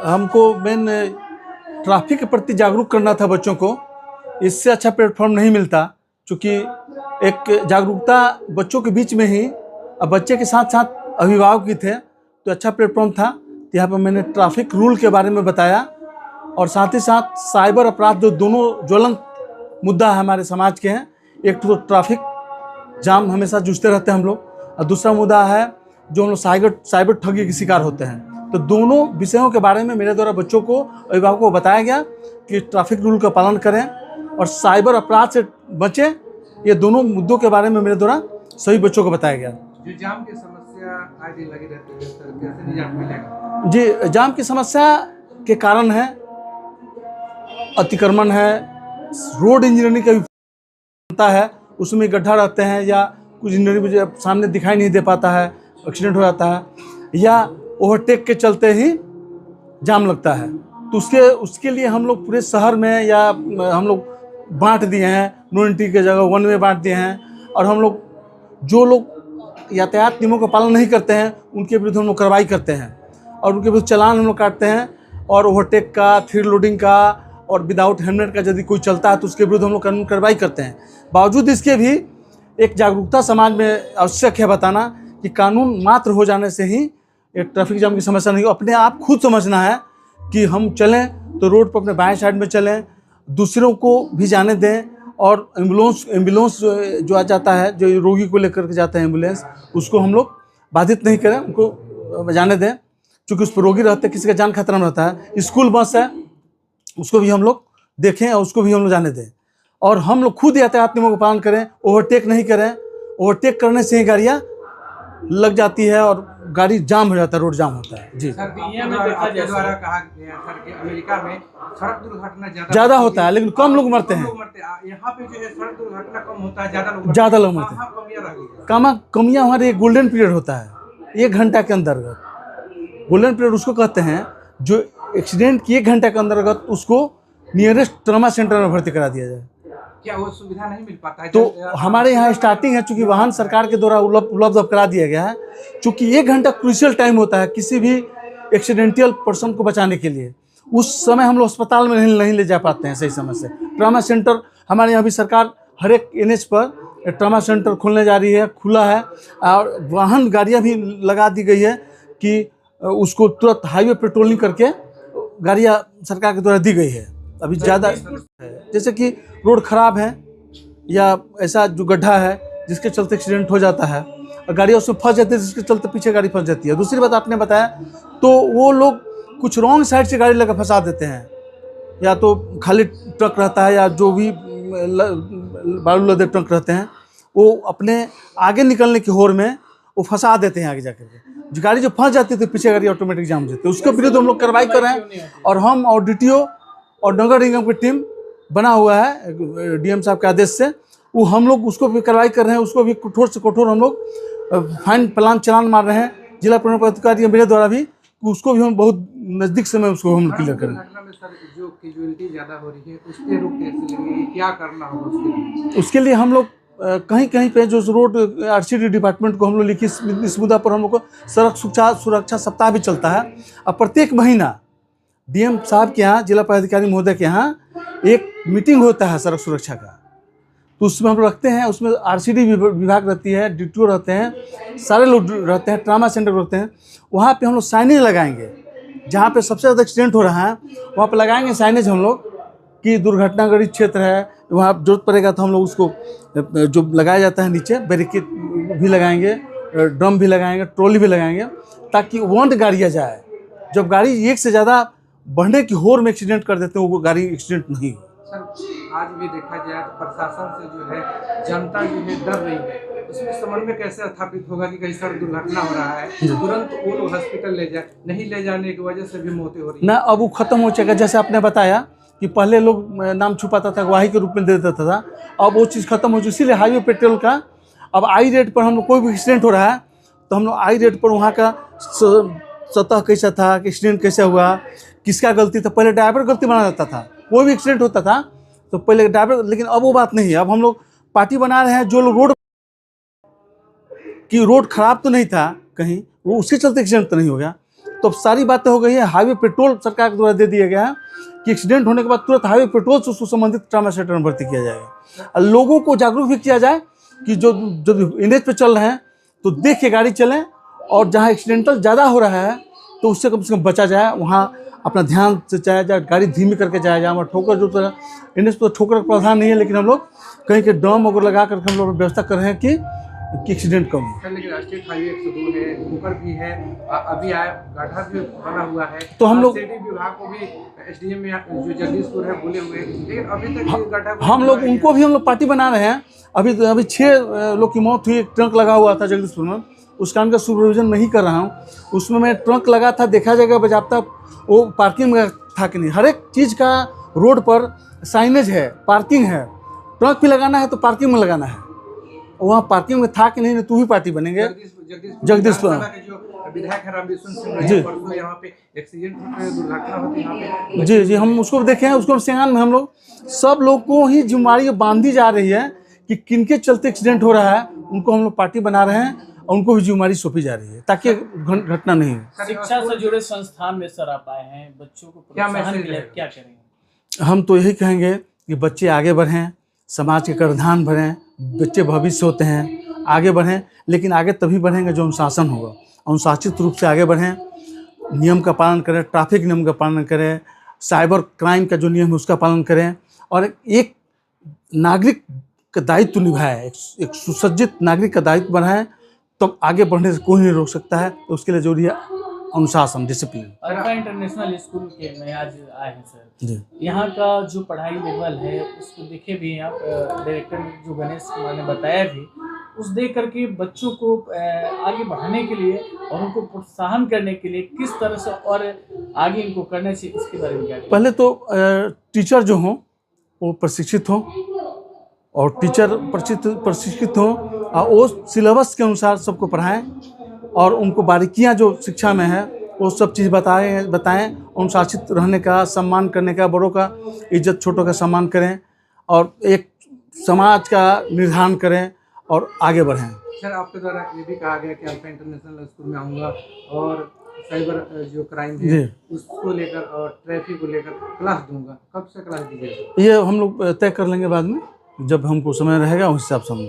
हमको main traffic के प्रति जागरूक करना था बच्चों को। इससे अच्छा प्लेटफॉर्म नहीं मिलता, क्योंकि एक जागरूकता बच्चों के बीच में ही, अब बच्चे के साथ साथ अभिभावक भी थे, तो अच्छा प्लेटफॉर्म था। तो यहाँ पर मैंने ट्रैफिक रूल के बारे में बताया, और साथ ही साथ साइबर अपराध जो दोनों ज्वलंत मुद्दा है हमारे समाज के हैं। एक तो ट्रैफिक जाम हमेशा जूझते रहते हैं हम लोग, और दूसरा मुद्दा है जो हम लोग साइबर ठगी के शिकार होते हैं। तो दोनों विषयों के बारे में मेरे द्वारा बच्चों को, अभिभावकों को बताया गया कि ट्रैफिक रूल का पालन करें और साइबर अपराध से बचें। ये दोनों मुद्दों के बारे में मेरे द्वारा सभी बच्चों को बताया गया। जो जाम की समस्या आज लगी रहती है सर, कैसे निजात मिलेगा? जी, जाम की समस्या के कारण है अतिक्रमण है, रोड इंजीनियरिंग का भी बनता है, उसमें गड्ढा रहते हैं, या कुछ इंजीनियरिंग सामने दिखाई नहीं दे पाता है, एक्सीडेंट हो जाता है, या ओवरटेक के चलते ही जाम लगता है। तो उसके लिए हम लोग पूरे शहर में, या हम लोग बांट दिए हैं, नो एंट्री की जगह वन वे बांट दिए हैं। और हम लोग जो लोग यातायात नियमों का पालन नहीं करते हैं उनके विरुद्ध हम लोग कार्रवाई करते हैं, और उनके विरुद्ध चालान हम लोग काटते हैं। और ओवरटेक का, थ्री लोडिंग का और विदाउट हेलमेट का यदि कोई चलता है तो उसके विरुद्ध हम लोग कानूनी कार्रवाई करते हैं। बावजूद इसके भी एक जागरूकता समाज में आवश्यक है बताना कि कानून मात्र हो जाने से ही एक ट्रैफिक जाम की समस्या नहीं हो। अपने आप खुद समझना है कि हम चलें तो रोड पर अपने बाएं साइड में चलें, दूसरों को भी जाने दें। और एम्बुलेंस जो आ जाता है, जो रोगी को लेकर के जाता है एम्बुलेंस, उसको हम लोग बाधित नहीं करें, उनको जाने दें, क्योंकि उस पर रोगी रहते हैं, किसी का जान खतरा में रहता है। स्कूल बस है, उसको भी हम लोग देखें और उसको भी हम लोग जाने दें। और हम लोग खुद यातायात नियमों का पालन करें, ओवरटेक नहीं करें। ओवरटेक करने से ही गाड़ियाँ लग जाती है और गाड़ी जाम हो जाता है, रोड जाम होता है। जी, सर, आपके द्वारा कहा गया सर कि अमेरिका में सड़क दुर्घटना ज़्यादा होता है, लेकिन कम लोग मरते हैं। यहाँ पे जो है सड़क दुर्घटना कम होता है, ज़्यादा लोग मरते हैं। कमियाँ हमारे एक गोल्डन पीरियड होता है, 1 घंटा के अंतर्गत। गोल्डन पीरियड उसको कहते हैं जो एक्सीडेंट की 1 घंटा के अंतर्गत उसको नियरेस्ट ट्रॉमा सेंटर में भर्ती करा दिया जाए। क्या वो सुविधा नहीं मिल पाता है? तो हमारे यहाँ स्टार्टिंग है, चूँकि वाहन सरकार के द्वारा उपलब्ध करा दिया गया है। चूँकि 1 घंटा क्रूशियल टाइम होता है किसी भी एक्सीडेंटल पर्सन को बचाने के लिए, उस समय हम लोग अस्पताल में नहीं ले जा पाते हैं सही समय से। ट्रॉमा सेंटर हमारे यहाँ भी सरकार हर एक NH पर ट्रॉमा सेंटर खोलने जा रही है, खुला है। और वाहन गाड़ियाँ भी लगा दी गई है कि उसको तुरंत हाईवे पेट्रोलिंग करके गाड़ियाँ सरकार के द्वारा दी गई है। अभी ज़्यादा जैसे कि रोड ख़राब है या ऐसा जो गड्ढा है जिसके चलते एक्सीडेंट हो जाता है, और गाड़ियाँ उसमें फंस जाती है, जिसके चलते पीछे गाड़ी फंस जाती है। दूसरी बात आपने बताया, तो वो लोग कुछ रॉन्ग साइड से गाड़ी लगा फंसा देते हैं, या तो खाली ट्रक रहता है या जो भी बालू लदे ट्रक रहते हैं, वो अपने आगे निकलने की होड़ में वो फंसा देते हैं आगे जाकर के। गाड़ी जो फंस जाती है तो पीछे गाड़ी ऑटोमेटिक जाम हो जाती है। उसके विरुद्ध हम लोग कार्रवाई कर रहे हैं, और हम और DTO और नगर निगम की टीम बना हुआ है DM साहब के आदेश से, वो हम लोग उसको भी कार्रवाई कर रहे हैं। उसको भी कठोर से कठोर हम लोग फाइन चालान मार रहे हैं। जिला परिवहन पदाधिकारी मेरे द्वारा भी, उसको भी हम बहुत नज़दीक से उसको हम क्लियर करें। जो कैजुअलिटी ज़्यादा हो रही है उसके रुक कैसे लेंगे, क्या करना होगा उसके लिए हम लोग कहीं कहीं पे जो रोड RCD डिपार्टमेंट को हम लोग लिखी इस मुद्दा पर हम लोग को सड़क सुरक्षा सप्ताह भी चलता है। और प्रत्येक महीना DM साहब के यहाँ, जिला पदाधिकारी महोदय के यहाँ एक मीटिंग होता है सड़क सुरक्षा का। तो उसमें हम रखते हैं, उसमें RCD विभाग रहती है, DTO रहते हैं, सारे लोग रहते हैं, ट्रामा सेंटर रहते हैं। वहाँ पे हम लोग साइनेज लगाएंगे, जहाँ पे सबसे ज़्यादा एक्सीडेंट हो रहा है वहाँ पे लगाएंगे साइनेज हम लोग कि दुर्घटनाग्रस्त क्षेत्र है, वहाँ जरूरत पड़ेगा तो हम लोग उसको जो लगाया जाता है नीचे बैरिकेड भी लगाएंगे, ड्रम भी लगाएंगे, ट्रॉली भी लगाएंगे, ताकि वांट गाड़ियाँ जाए। जब गाड़ी एक से ज़्यादा बढ़ने की होड़ में एक्सीडेंट कर देते हैं, वो गाड़ी एक्सीडेंट नहीं हो। सर, आज भी देखा जाए तो प्रशासन से जो है जनता जो है डर रही है, उसमें समन्वय कैसे स्थापित होगा कि कहीं सड़क दुर्घटना हो रहा है तुरंत वो लोग हॉस्पिटल ले जाए, नहीं ले जाने की वजह से भी मौतें हो रही है ना। अब वो खत्म हो चुका। जैसे आपने बताया कि पहले लोग नाम छुपाता था, गवाही के रूप में दे देता था, अब वो चीज़ खत्म हो चुकी। इसीलिए हाईवे पेट्रोल का अब आई रेट पर हम लोग कोई भी एक्सीडेंट हो रहा है तो हम लोग आई रेट पर वहाँ का सतह कैसा था, एक्सीडेंट कैसा हुआ, किसका गलती था। पहले ड्राइवर गलती बना देता था, कोई भी एक्सीडेंट होता था तो पहले ड्राइवर, लेकिन अब वो बात नहीं है। अब हम लोग पार्टी बना रहे हैं, जो लोग रोड खराब तो नहीं था कहीं, वो उसके चलते एक्सीडेंट तो नहीं हो गया, तो अब सारी बातें हो गई है। हाईवे पेट्रोल सरकार के द्वारा दे दिया गया है कि एक्सीडेंट होने के बाद तुरंत हाईवे पेट्रोल से उसको संबंधित ट्रामा सेंटर में भर्ती किया जाएगा। और लोगों को जागरूक भी किया जाए कि जो जब एनएच पे चल रहे हैं तो देख के गाड़ी चलें, और जहाँ एक्सीडेंटल ज़्यादा हो रहा है तो उससे कम से कम बचा जाए, वहाँ अपना ध्यान से जाया जाए, गाड़ी धीमी करके जाया जाए। वहाँ ठोकर जो एनएच तो ठोकर का प्रावधान नहीं है, लेकिन हम लोग कहीं के ड्रम वगैरह लगा करके हम लोग व्यवस्था कर रहे हैं कि एक्सीडेंट कम हो। सर लेकिन राष्ट्रीय हाईवे 102 है, ठोकर भी है, अभी आया गड्ढा भी बना हुआ है, तो हम लोग सिटी विभाग को भी एसडीएम जो जगदीशपुर है बोले हुए, लेकिन अभी तक ये गड्ढा हम लोग उनको भी हम लोग पार्टी बना रहे हैं। अभी 6 लोग की मौत हुई। एक ट्रंक लगा हुआ था जगदीशपुर में, उस काम का सुपरविजन नहीं कर रहा हूँ। उसमें मैं ट्रंक लगा था, देखा जाएगा बजाबता वो पार्किंग में था कि नहीं। हर एक चीज़ का रोड पर साइनेज है, पार्किंग है। ट्रंक भी लगाना है तो पार्किंग में लगाना है, वहाँ पार्किंग में था कि नहीं, तू ही पार्टी बनेंगे। जगदीशपुर विधानसभा के जो विधायक है रामविशुन सिंह जी। परसों यहाँ पे एक्सीडेंट होते हैं, दुर्घटना होती है यहाँ पे। जी, हम उसको देखे हैं। उसको सिंगान में हम लोग सब लोग को ही जिम्मेदारी बांधी जा रही है कि किनके चलते एक्सीडेंट हो रहा है, उनको हम लोग पार्टी बना रहे हैं और उनको भी जिम्मेदारी सौंपी जा रही है ताकि घटना नहीं हो। शिक्षा से जुड़े संस्थान में सर आप आए हैं, बच्चों को प्रोत्साहन के लिए क्या करेंगे? हम तो यही कहेंगे कि बच्चे आगे बढ़ें, समाज के करधान बढ़ें। बच्चे भविष्य होते हैं, आगे बढ़ें, लेकिन आगे तभी बढ़ेंगे जो अनुशासन होगा। अनुशासित रूप से आगे बढ़ें, नियम का पालन करें, ट्रैफिक नियम का पालन करें, साइबर क्राइम का जो नियम है उसका पालन करें, और एक नागरिक का दायित्व निभाएं, एक सुसज्जित नागरिक का दायित्व बनाएं, तो आगे बढ़ने से कोई नहीं रोक सकता है। तो उसके लिए जरूरी है अनुशासन, डिसिप्लिन। अल्फा इंटरनेशनल स्कूल के मैं आज आए हैं सर, जी, यहाँ का जो पढ़ाई लेवल है उसको देखे भी आप, डायरेक्टर जो गणेश कुमार ने बताया भी, उस देख करके बच्चों को आगे बढ़ाने के लिए और उनको प्रोत्साहन करने के लिए किस तरह से और आगे इनको करने से, इसके बारे में क्या कहें? पहले तो टीचर जो हों वो प्रशिक्षित हों, और टीचर प्रशिक्षित हों और वो सिलेबस के अनुसार सबको पढ़ाएं, और उनको बारीकियां जो शिक्षा में है वो सब चीज़ बताएं। अनुशासित रहने का, सम्मान करने का, बड़ों का इज्जत, छोटों का सम्मान करें, और एक समाज का निर्धारण करें और आगे बढ़ें। सर आपके द्वारा ये भी कहा गया कि अल्फा इंटरनेशनल स्कूल में आऊँगा और साइबर जो क्राइम है उसको लेकर और ट्रैफिक को लेकर क्लास दूंगा। कब से क्लास दीजिएगा? ये हम लोग तय कर लेंगे बाद में, जब हमको समय रहेगा उस हिसाब से हम